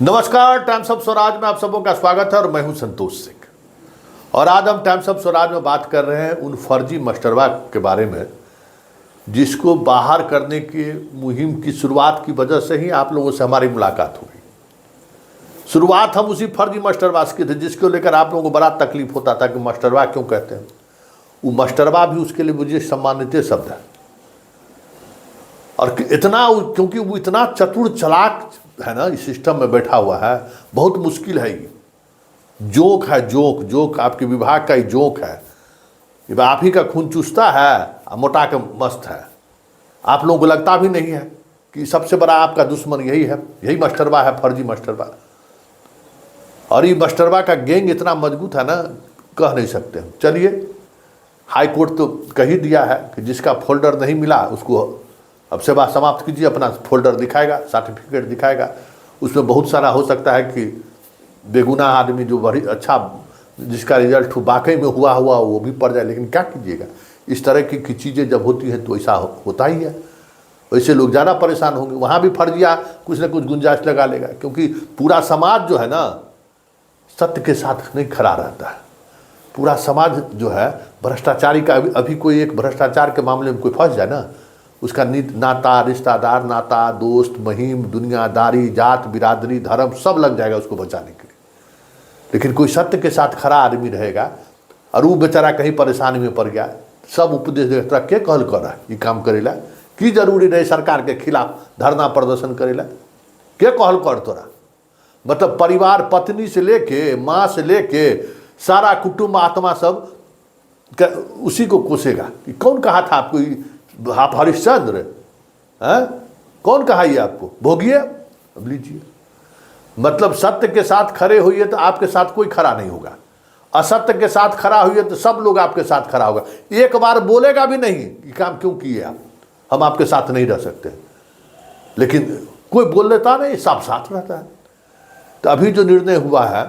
नमस्कार, times of Swaraj में आप सबों का स्वागत है और मैं हूं संतोष सिंह। और आज हम टाइम्स ऑफ स्वराज में बात कर रहे हैं उन फर्जी मास्टरवा के बारे में जिसको बाहर करने की मुहिम की शुरुआत की वजह से ही आप लोगों से हमारी मुलाकात हुई। शुरुआत हम उसी फर्जी मास्टरवा की थे जिसको लेकर आप लोगों को बड़ा तकलीफ होता था कि मास्टरवा क्यों कहते हैं। वो मास्टरवा भी उसके लिए मुझे सम्मानित शब्द है और इतना क्योंकि वो इतना चतुर चलाक है ना, इस सिस्टम में बैठा हुआ है। बहुत मुश्किल है ये। जोक है, जोक जोक आपके विभाग का ही जोक है। ये आप ही का खून चूसता है, मोटा के मस्त है। आप लोगों को लगता भी नहीं है कि सबसे बड़ा आपका दुश्मन यही है, यही मास्टरवा है, फर्जी मास्टरवा। और ये मास्टरवा का गैंग इतना मजबूत है ना, कह नहीं सकते। चलिए, हाई कोर्ट तो कह ही दिया है कि जिसका फोल्डर नहीं मिला उसको अब सेवा समाप्त कीजिए। अपना फोल्डर दिखाएगा, सर्टिफिकेट दिखाएगा। उसमें बहुत सारा हो सकता है कि बेगुनाह आदमी जो बड़ी अच्छा जिसका रिजल्ट वाकई में हुआ वो भी पड़ जाए। लेकिन क्या कीजिएगा, इस तरह की चीज़ें जब होती हैं तो ऐसा होता ही है। वैसे लोग ज़्यादा परेशान होंगे। वहाँ भी फर्जिया कुछ न कुछ गुंजाइश लगा लेगा, क्योंकि पूरा समाज जो है ना सत्य के साथ नहीं खड़ा रहता है। पूरा समाज जो है भ्रष्टाचारी का, अभी कोई एक भ्रष्टाचार के मामले में कोई फंस जाए ना, उसका नाता, रिश्तेदार नाता, दोस्त महिम, दुनियादारी, जात बिरादरी, धर्म सब लग जाएगा उसको बचाने के लिए। लेकिन कोई सत्य के साथ खड़ा आदमी रहेगा और वो बेचारा कहीं परेशानी में पड़ गया, सब उपदेश देता के कहल कर रहा है ये काम करेला की जरूरी रहे सरकार के खिलाफ धरना प्रदर्शन करेला के कहल कर तोरा। मतलब परिवार, पत्नी से लेके माँ से लेके सारा कुटुंब आत्मा सब उसी को कोसेगा। कि कौन कहा था आपको आप हरिश्चंद्र हैं? कौन कहा ये आपको? भोगिए, अब लीजिए। मतलब सत्य के साथ खड़े होइए तो आपके साथ कोई खड़ा नहीं होगा, असत्य के साथ खड़ा हुई तो सब लोग आपके साथ खड़ा होगा। एक बार बोलेगा भी नहीं कि काम क्यों किए आप, हम आपके साथ नहीं रह सकते। लेकिन कोई बोल लेता नहीं, सब साथ रहता है। तो अभी जो निर्णय हुआ है,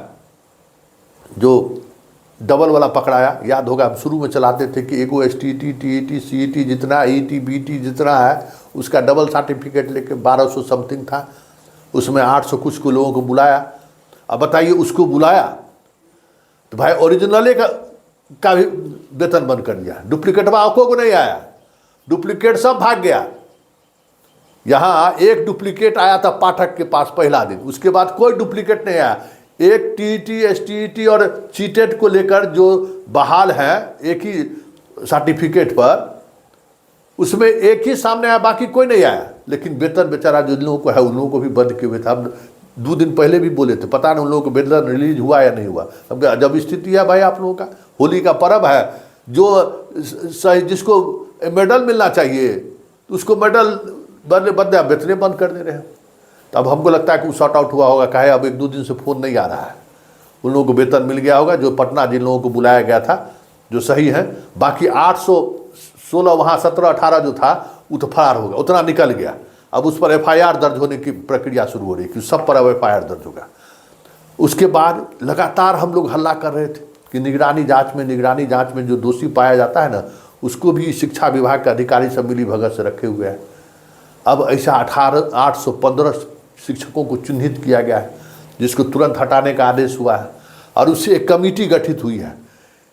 जो डबल वाला पकड़ाया, याद होगा हम शुरू में चलाते थे कि एगो STT, TET, CET जितना, ET, BT जितना है उसका डबल सर्टिफिकेट लेके 1200 समथिंग था। उसमें 800 कुछ को लोगों को बुलाया। अब बताइए, उसको बुलाया तो भाई ओरिजिनल का भी वेतन बंद कर दिया। डुप्लीकेट वाकों को नहीं आया, डुप्लीकेट सब भाग गया। यहाँ एक डुप्लीकेट आया था पाठक के पास पहला दिन, उसके बाद कोई डुप्लीकेट नहीं आया। एक TET, STET और चीटेट को लेकर जो बहाल है एक ही सर्टिफिकेट पर, उसमें एक ही सामने आया, बाकी कोई नहीं आया। लेकिन वेतन बेचारा जो लोगों को है उन लोगों को भी बंद किए हुए थे। हम 2 दिन पहले भी बोले थे, पता नहीं उन लोगों को वेतन रिलीज हुआ या नहीं हुआ। अब जब स्थिति है भाई आप लोगों का, होली का पर्व है, जो सही जिसको मेडल मिलना चाहिए उसको मेडल बदले वेतने बंद कर दे रहे हैं। तब हमको लगता है कि वो शॉर्ट आउट हुआ होगा। कहे अब 1-2 दिन से फ़ोन नहीं आ रहा है, उन लोगों को वेतन मिल गया होगा। जो पटना जिन लोगों को बुलाया गया था जो सही है, बाकी 816 वहाँ 17-18 जो था वो तो फरार हो गया, उतना निकल गया। अब उस पर FIR दर्ज होने की प्रक्रिया शुरू हो रही है कि सब पर अब FIR दर्ज होगा। उसके बाद लगातार हम लोग हल्ला कर रहे थे कि निगरानी जाँच में जो दोषी पाया जाता है ना, उसको भी शिक्षा विभाग के अधिकारी सब मिली भगत से रखे हुए हैं। अब ऐसा 815 शिक्षकों को चिन्हित किया गया है जिसको तुरंत हटाने का आदेश हुआ है। और उससे एक कमेटी गठित हुई है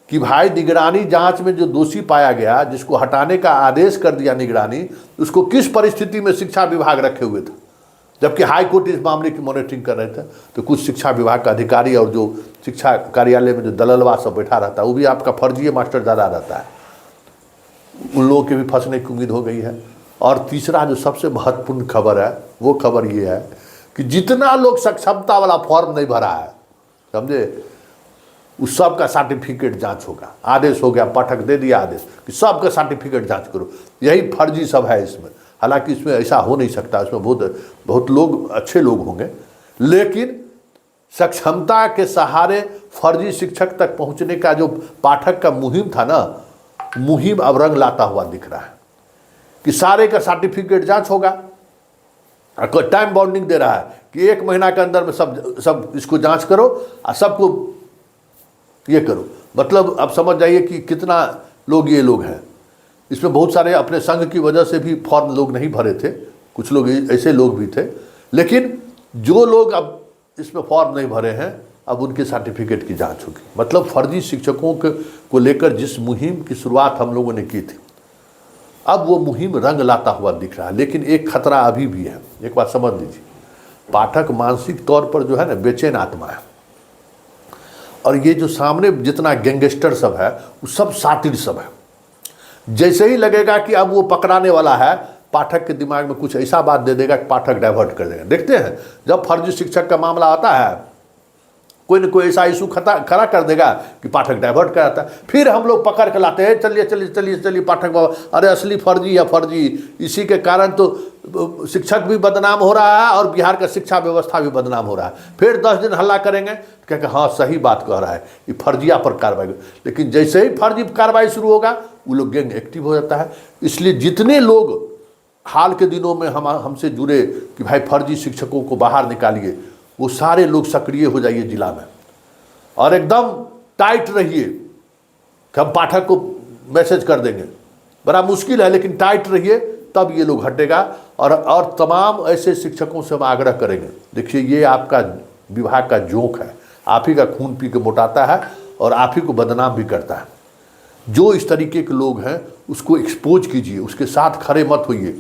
कि भाई निगरानी जांच में जो दोषी पाया गया, जिसको हटाने का आदेश कर दिया निगरानी, उसको किस परिस्थिति में शिक्षा विभाग रखे हुए था। जबकि हाई कोर्ट इस मामले की मॉनिटरिंग कर रहे थे, तो कुछ शिक्षा विभाग का अधिकारी और जो शिक्षा कार्यालय में जो दललवा सब बैठा रहता है, वो भी आपका फर्जी मास्टर ज़्यादा रहता है, उन लोगों के भी फंसने की उम्मीद हो गई है। और तीसरा जो सबसे महत्वपूर्ण खबर है, वो खबर ये है कि जितना लोग सक्षमता वाला फॉर्म नहीं भरा है, समझे, उस सब का सर्टिफिकेट जांच होगा। आदेश हो गया, पाठक दे दिया आदेश कि सबका सर्टिफिकेट जांच करो। यही फर्जी सब है इसमें। हालांकि इसमें ऐसा हो नहीं सकता, इसमें बहुत लोग अच्छे लोग होंगे, लेकिन सक्षमता के सहारे फर्जी शिक्षक तक पहुंचने का जो पाठक का मुहिम था ना, मुहिम अब रंग लाता हुआ दिख रहा है कि सारे का सर्टिफिकेट जांच होगा। टाइम बाउंडिंग दे रहा है कि 1 महीना के अंदर में सब इसको जांच करो और सबको ये करो। मतलब अब समझ जाइए कि कितना लोग ये लोग हैं। इसमें बहुत सारे अपने संघ की वजह से भी फॉर्म लोग नहीं भरे थे, कुछ लोग ऐसे लोग भी थे। लेकिन जो लोग अब इसमें फॉर्म नहीं भरे हैं, अब उनके सर्टिफिकेट की जांच होगी। मतलब फर्जी शिक्षकों को लेकर जिस मुहिम की शुरुआत हम लोगों ने की थी, अब वो मुहिम रंग लाता हुआ दिख रहा है। लेकिन एक खतरा अभी भी है, एक बात समझ लीजिए, पाठक मानसिक तौर पर जो है ना बेचैन आत्मा है, और ये जो सामने जितना गैंगस्टर सब है वो सब सातिर सब है। जैसे ही लगेगा कि अब वो पकड़ाने वाला है, पाठक के दिमाग में कुछ ऐसा बात दे देगा कि पाठक डाइवर्ट कर देगा। देखते हैं जब फर्जी शिक्षक का मामला आता है, कोई न कोई ऐसा इशू खड़ा कर देगा कि पाठक डाइवर्ट कराता है, फिर हम लोग पकड़ के लाते हैं, चलिए चलिए चलिए चलिए पाठक बाबा, अरे असली फर्जी या फर्जी। इसी के कारण तो शिक्षक भी बदनाम हो रहा है और बिहार का शिक्षा व्यवस्था भी बदनाम हो रहा है। फिर 10 दिन हल्ला करेंगे, कहेंगे हाँ सही बात कह रहा है, ये फर्जिया पर कार्रवाई। लेकिन जैसे ही फर्जी कार्रवाई शुरू होगा वो लोग गैंग एक्टिव हो जाता है। इसलिए जितने लोग हाल के दिनों में हमसे जुड़े कि भाई फर्जी शिक्षकों को बाहर निकालिए, वो सारे लोग सक्रिय हो जाइए जिला में, और एकदम टाइट रहिए कि हम पाठक को मैसेज कर देंगे। बड़ा मुश्किल है लेकिन टाइट रहिए, तब ये लोग हटेगा। और तमाम ऐसे शिक्षकों से हम आग्रह करेंगे, देखिए ये आपका विभाग का जोक है, आप ही का खून पी के मोटाता है और आप ही को बदनाम भी करता है। जो इस तरीके के लोग हैं उसको एक्सपोज कीजिए, उसके साथ खड़े मत होइए,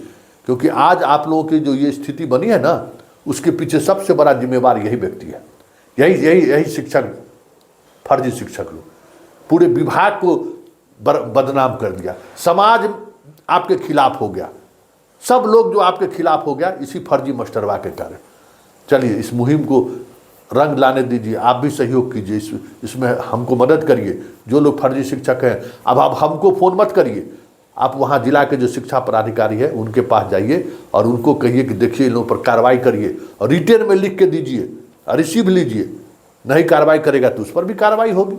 क्योंकि आज आप लोगों की जो ये स्थिति बनी है ना, उसके पीछे सबसे बड़ा जिम्मेवार यही व्यक्ति है, यही शिक्षक, फर्जी शिक्षक लोग पूरे विभाग को बदनाम कर दिया। समाज आपके खिलाफ हो गया, सब लोग जो आपके खिलाफ हो गया इसी फर्जी मास्टरवा के कारण। चलिए इस मुहिम को रंग लाने दीजिए, आप भी सहयोग कीजिए, इसमें हमको मदद करिए। जो लोग फर्जी शिक्षक हैं, अब आप हमको फ़ोन मत करिए, आप वहाँ जिला के जो शिक्षा पदाधिकारी है उनके पास जाइए और उनको कहिए कि देखिए इन लोगों पर कार्रवाई करिए, और रिटेन में लिख के दीजिए और रिसीव लीजिए। नहीं कार्रवाई करेगा तो उस पर भी कार्रवाई होगी।